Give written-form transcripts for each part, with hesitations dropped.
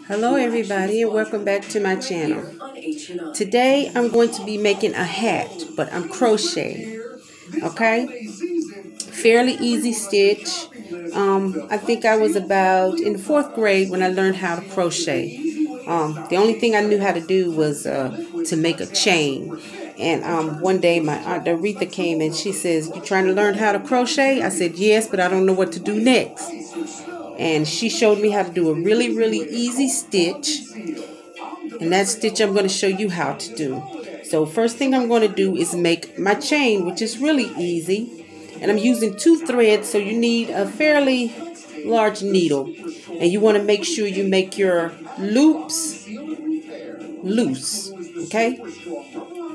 Hello everybody and welcome back to my channel. Today I'm going to be making a hat, but I'm crocheting. Okay? Fairly easy stitch. I think I was about in the 4th grade when I learned how to crochet. The only thing I knew how to do was to make a chain. And one day my Aunt Aretha came and she says, "You trying to learn how to crochet?" I said, "Yes, but I don't know what to do next." And she showed me how to do a really easy stitch. And that stitch I'm going to show you how to do. So first thing I'm going to do is make my chain, which is really easy. And I'm using 2 threads, so you need a fairly large needle. And you want to make sure you make your loops loose. Okay?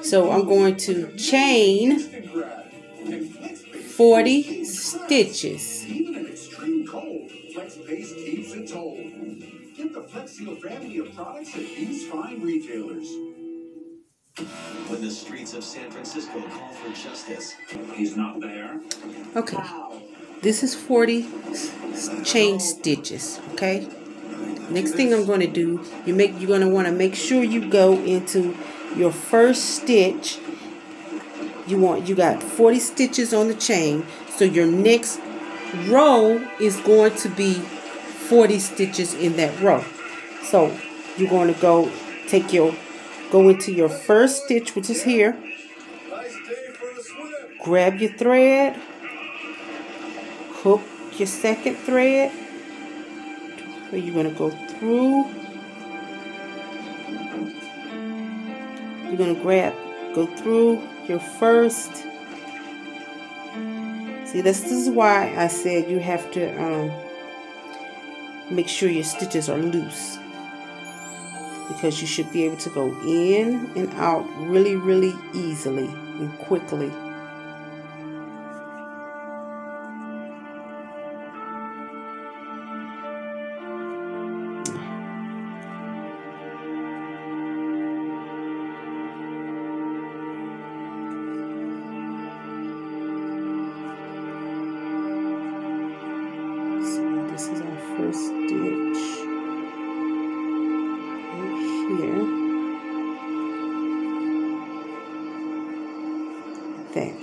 So I'm going to chain 40 stitches. Get the Flexsteel family of products at these fine retailers. When the streets of San Francisco call for justice, he's not there. Okay, this is 40 chain stitches. Okay. Next thing I'm going to do, you're going to want to make sure you go into your first stitch. You got 40 stitches on the chain, so your next row is going to be 40 stitches in that row. So you're going to go into your first stitch, which is here. Grab your thread, hook your second thread. So you're going to go through. You're going to go through your first. See, this is why I said you have to make sure your stitches are loose, because you should be able to go in and out really easily and quickly. So this is our first stitch. Here, there.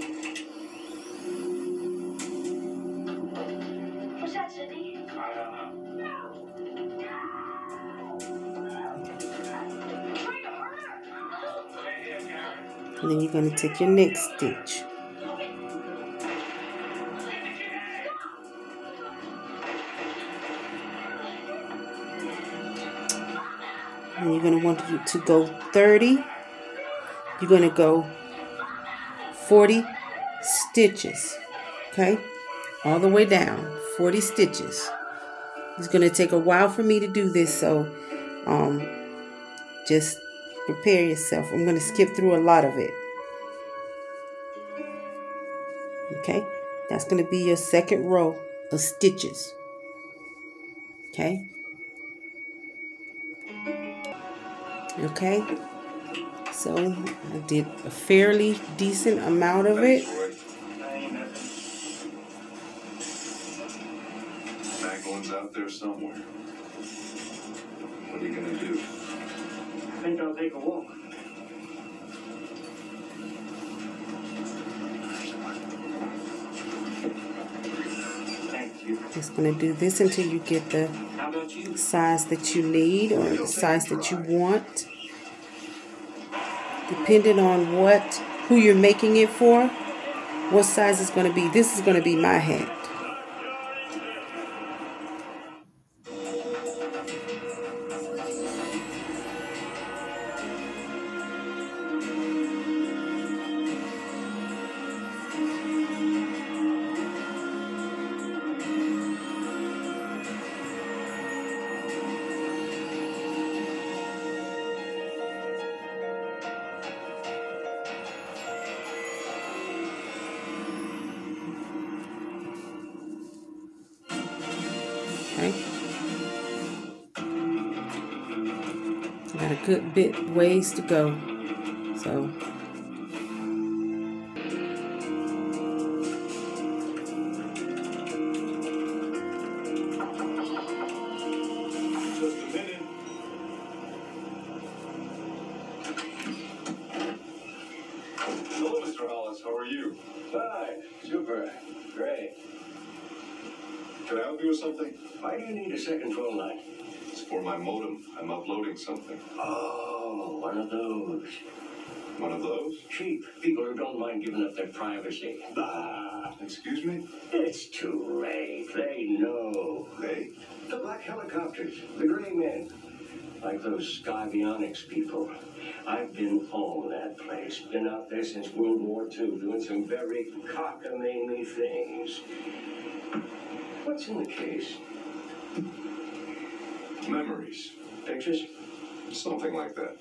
And then you're going to take your next stitch. And you're going to want you to go 30. You're going to go 40 stitches. Okay? All the way down. 40 stitches. It's going to take a while for me to do this, so just prepare yourself. I'm going to skip through a lot of it. Okay? That's going to be your second row of stitches. Okay? Okay? So I did a fairly decent amount of it. Back one's out there somewhere. What are you gonna do? I think I'll take a walk. Thank you. Just gonna do this until you get the size that you need or the size that you want. Depending on who you're making it for, what size it's going to be. This is going to be my hat. Okay. Got a good bit ways to go. So Can I help you with something? Why do you need a second phone line? It's for my modem. I'm uploading something. Oh, one of those. One of those? Cheap. People who don't mind giving up their privacy. Bah. Excuse me? It's too late. They know. Hey? The black helicopters. The gray men. Like those Skybionics people. I've been on that place. Been out there since World War II, doing some very cockamamie things. What's in the case? Memories. Pictures? Something like that.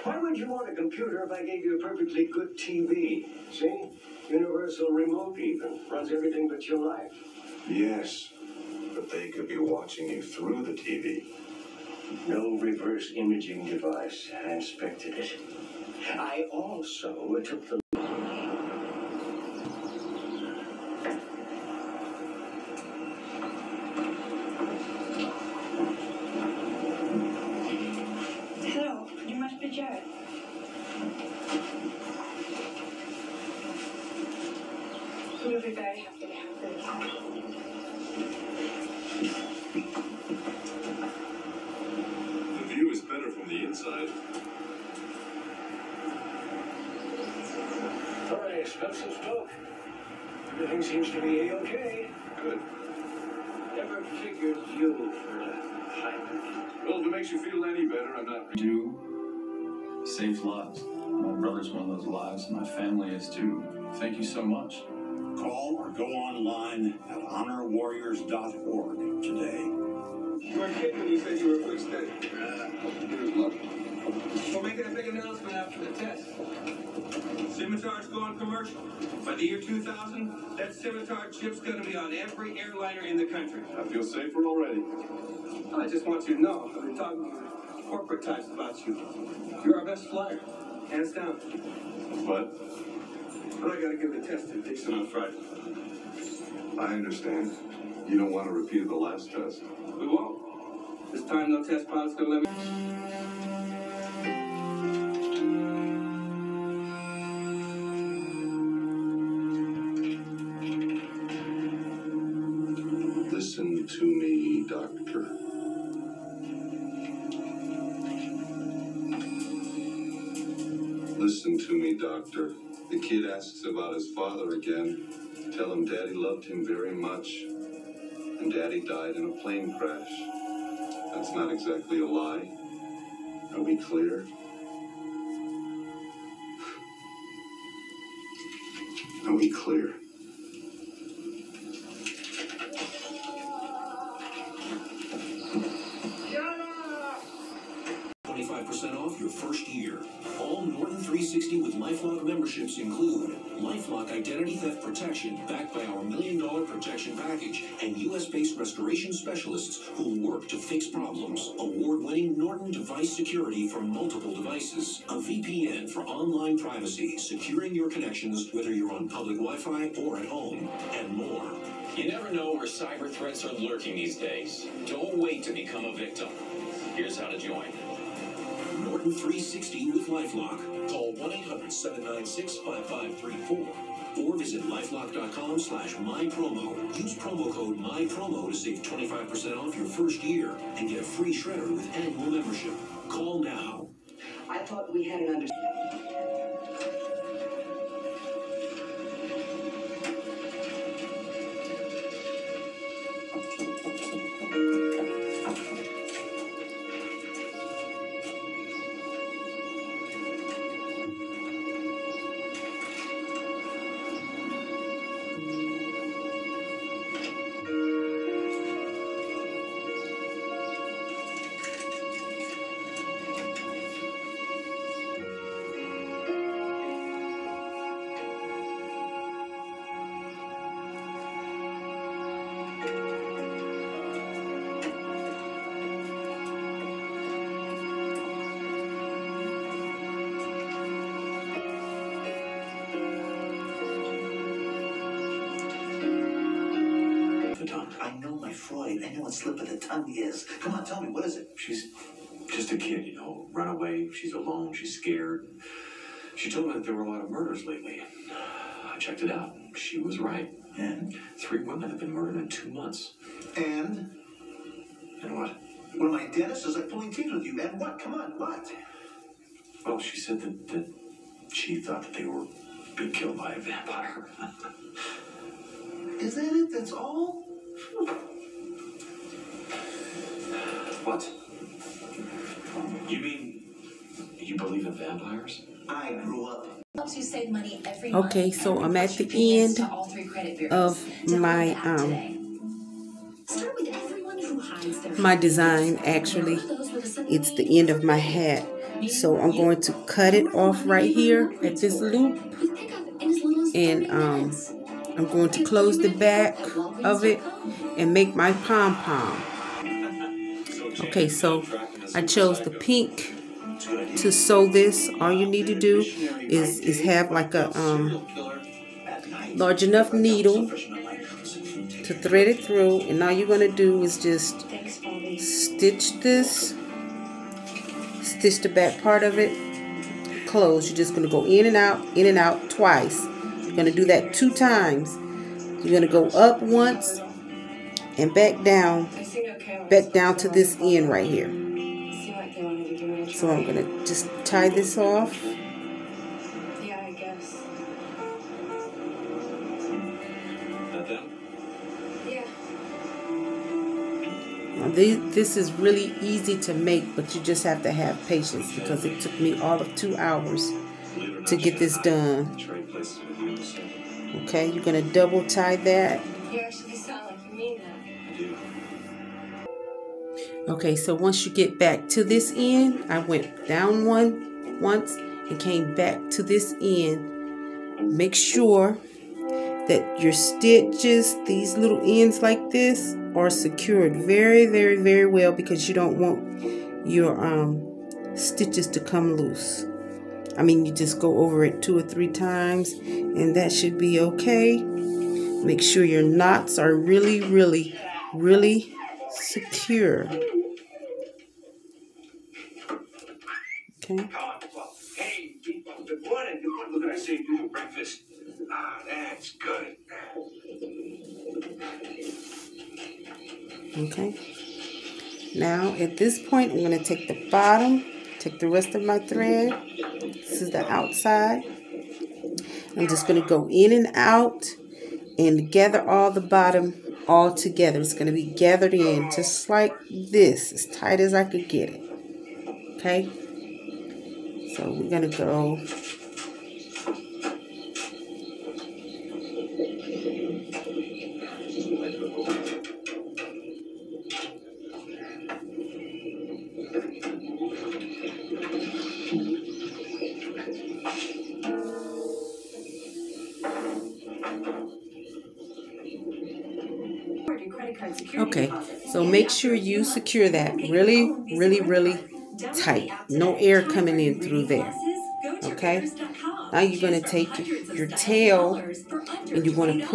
Why would you want a computer if I gave you a perfectly good TV? See? Universal remote even. Runs everything but your life. Yes, but they could be watching you through the TV. No reverse imaging device. I inspected it. I also took the... Hello, you must be Jared. You'll be very happy to have this. The view is better from the inside. All right, smell some smoke. Everything seems to be A-okay. Good. Never figured you for a pilot. Well, if it makes you feel any better, I'm not... Do saves lives. My brother's one of those lives. My family is too. Thank you so much. Call or go online at honorwarriors.org today. You weren't kidding when you said you were a quick study. Here's luck. We're making a big announcement after the test. Scimitar's going commercial. By the year 2000, that Scimitar chip's going to be on every airliner in the country. I feel safer already. I just want you to know, I've been talking to corporate types about you. You're our best flyer, hands down. But But I got to give the test to Dixon on Friday. I understand. You don't want to repeat the last test. We won't. This time, no test pilot's going to let me... Listen to me, doctor. Listen to me, doctor. The kid asks about his father again. Tell him Daddy loved him very much. And Daddy died in a plane crash. That's not exactly a lie. Are we clear? Are we clear? 25% off your first year. All Norton 360 with LifeLock memberships include LifeLock Identity Theft Protection backed by our $1 million protection package and U.S.-based restoration specialists who work to fix problems. Award-winning Norton device security for multiple devices. A VPN for online privacy, securing your connections whether you're on public Wi-Fi or at home, and more. You never know where cyber threats are lurking these days. Don't wait to become a victim. Here's how to join. Norton 360 with LifeLock. Call 1-800-796-5534 or visit lifelock.com/mypromo. Use promo code MYPROMO to save 25% off your first year and get a free shredder with annual membership. Call now. I thought we had an understanding. I know my Freud. I know what slip of the tongue is. Come on, tell me, what is it? She's just a kid, you know, runaway. She's alone. She's scared. She told me that there were a lot of murders lately. I checked it out. She was right. And 3 women have been murdered in 2 months. And what? one of my dentists is like pulling teeth with you. And what? Come on, what? Well, she said that she thought that they were being killed by a vampire. Is that it? That's all? What? You mean you believe in vampires? I grew up. Helps you save money every Okay, so I'm at the end of my design. Actually, it's the end of my hat. So I'm going to cut it off right here at this loop, and I'm going to close the back of it and make my pom-pom. Okay, so I chose the pink to sew this. All you need to do is have like a large enough needle to thread it through, and all you're going to do is just stitch this, stitch the back part of it close. You're just going to go in and out twice. You're going to do that 2 times. You're going to go up once and back down to this end right here. So I'm going to just tie this off. Yeah, I guess. That them? Yeah. Now, this is really easy to make, but you just have to have patience because it took me all of 2 hours to get this done. Okay, you're going to double tie that. You actually sound like you mean that. Okay, so once you get back to this end, I went down once and came back to this end. Make sure that your stitches, these little ends like this, are secured very, very, very well because you don't want your stitches to come loose. I mean, you just go over it 2 or 3 times and that should be okay. Make sure your knots are really, really, really secure. Okay. Hey, good morning. Look what I saved you for breakfast. Ah, that's good. Okay. Now, at this point, I'm going to take the bottom, take the rest of my thread. This is the outside. I'm just going to go in and out and gather all the bottom all together. It's going to be gathered in just like this, as tight as I could get it. Okay. So we're going to go okay, so make sure you secure that really, really, really tight. No air coming in through there. Okay, now you're going to take your tail and you're going to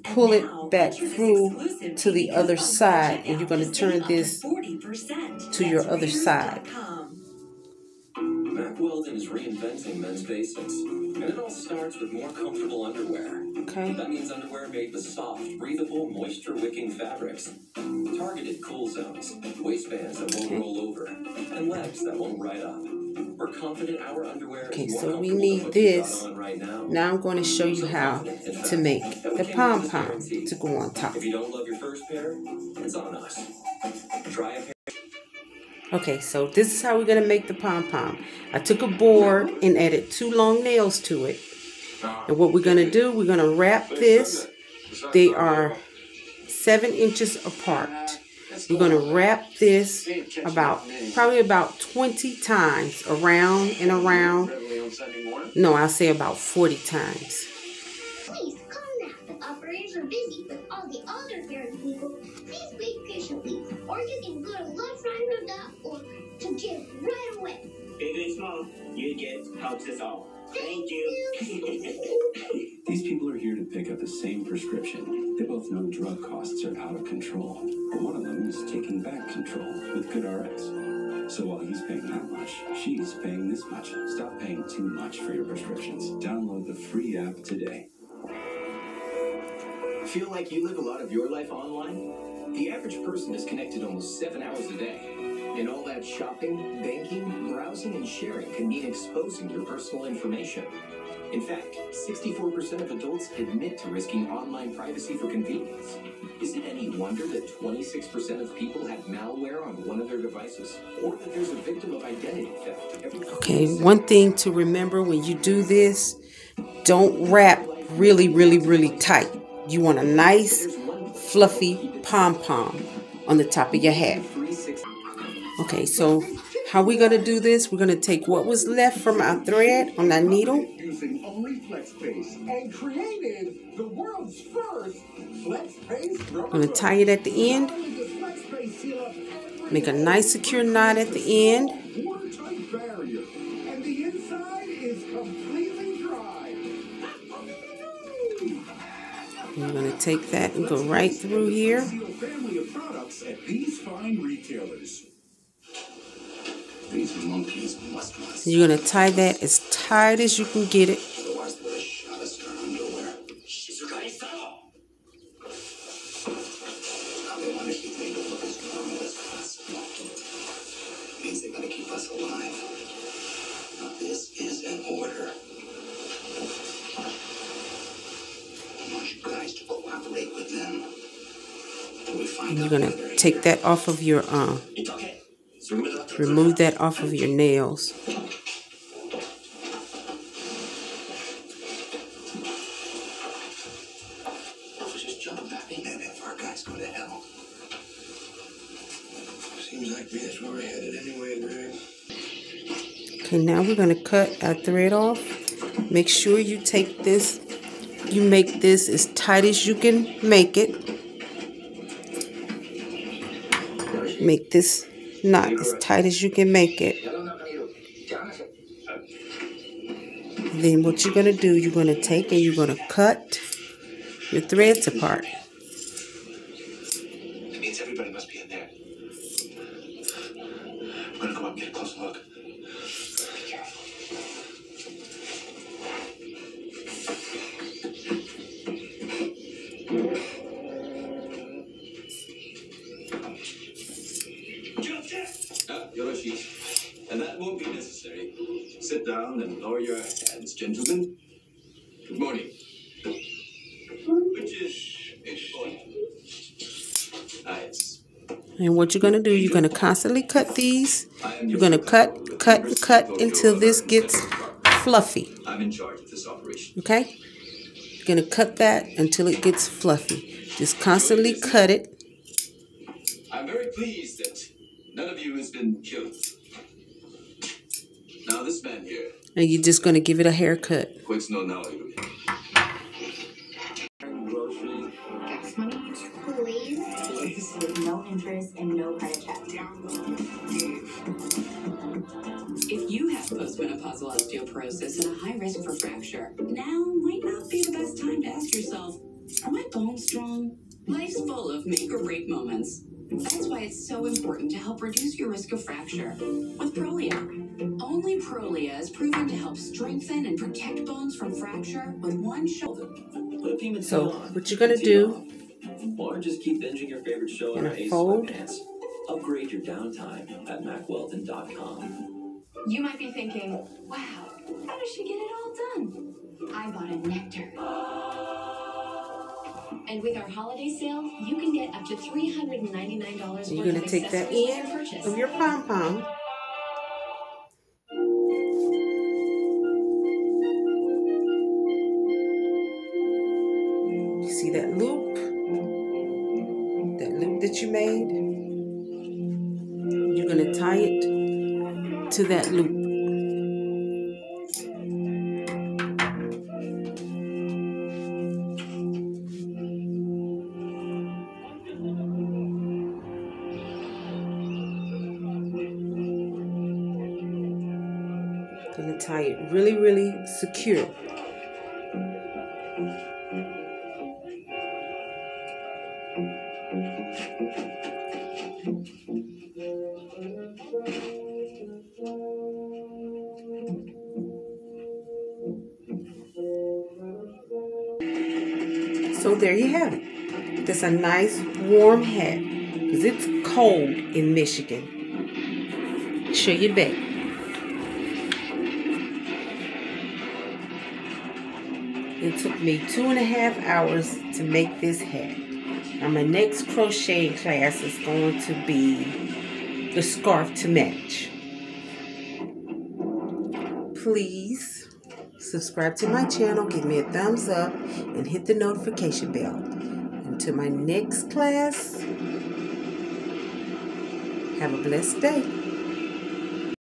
pull it back through to the other side, and you're going to turn this to your other side. Mack Weldon is reinventing men's basics, and it all starts with more comfortable underwear. Okay. That means underwear made with soft, breathable, moisture-wicking fabrics, targeted cool zones, waistbands that won't roll over, and legs that won't ride up. We're confident our underwear is more so we comfortable need than what this. you've got on right now. Now I'm going to show you how to make the pom-pom to go on top. If you don't love your first pair, it's on us. Try a pair. Okay, so this is how we're going to make the pom-pom. I took a board and added 2 long nails to it. And what we're going to do, we're going to wrap this. They are 7 inches apart. We're going to wrap this probably about 20 times around and around. No, I'll say about 40 times. Please calm down. The operators are busy with all the other parent people. Please wait patiently, or you can go to LifeRider.org to give right away. Big and small, you get helps us all. Thank you. These people are here to pick up the same prescription. They both know drug costs are out of control, but one of them is taking back control with GoodRx. So while he's paying that much, she's paying this much. Stop paying too much for your prescriptions. Download the free app today. Feel like you live a lot of your life online? The average person is connected almost 7 hours a day. And all that shopping, banking, browsing, and sharing can mean exposing your personal information. In fact, 64% of adults admit to risking online privacy for convenience. Is it any wonder that 26% of people have malware on one of their devices? Or that there's a victim of identity theft? Okay, one thing to remember when you do this, don't wrap really, really, really tight. You want a nice, fluffy pom-pom on the top of your hat. Okay, so how we're going to do this, we're going to take what was left from our thread on our needle. Using only FlexPace and created the world's first FlexPace. I'm going to tie it at the end. Make a nice secure knot at the end. Watertight barrier, and the inside is completely dry. We're going to take that and go right through here. Family of products at these fine retailers. These monkeys must. You're going to tie that as tight as you can get it. Otherwise, they'll shot us in our underwear. Now they want to keep me to look as normal as possible. Means they gotta keep us alive. Now this is an order. I want you guys to cooperate with them. And you're going to take that off of your remove that off of your nails. Just jump back in there before our guys go to hell. Seems like that's where we're headed anyway, Greg. Okay, now we're going to cut our thread off. Make sure you take this, you make this as tight as you can make it. Make this knot as tight as you can make it. Then what you're going to do, you're going to take and you're going to cut your threads apart. It means everybody must be in there. We're gonna go up and get a close look. Be careful. Yoroshi. And that won't be necessary. Sit down and lower your hands, gentlemen. Good morning. Which is nice. And what you're going to do, you're going to constantly cut these. You're going to cut, cut, cut until this gets fluffy. I'm in charge of this operation. Okay? You're going to cut that until it gets fluffy. Just constantly cut it. I'm very pleased that none of you has been killed. Now this man here. And you're just going to give it a haircut. What's no now? Gas money, please. Please, with no interest and no credit check. If you have postmenopausal osteoporosis and a high risk for fracture, now might not be the best time to ask yourself, are my bones strong? Life's full of make or break moments. That's why it's so important to help reduce your risk of fracture with Prolia. Only Prolia is proven to help strengthen and protect bones from fracture with one shoulder. So what you're going to do, or just keep binging your favorite show on our Ace fold. Sweatpants. Upgrade your downtime at MacWeldon.com. You might be thinking, wow, how does she get it all done? I bought a Nectar. And with our holiday sale, you can get up to $399 you're going to take that end of your pom-pom. You see that loop? That loop that you made? You're going to tie it to that loop. Going to tie it really, really secure. So So there you have it. That's a nice warm hat because it's cold in Michigan. Show your back. It took me 2.5 hours to make this hat. Now my next crocheting class is going to be the scarf to match. Please subscribe to my channel, give me a thumbs up, and hit the notification bell. Until my next class, have a blessed day.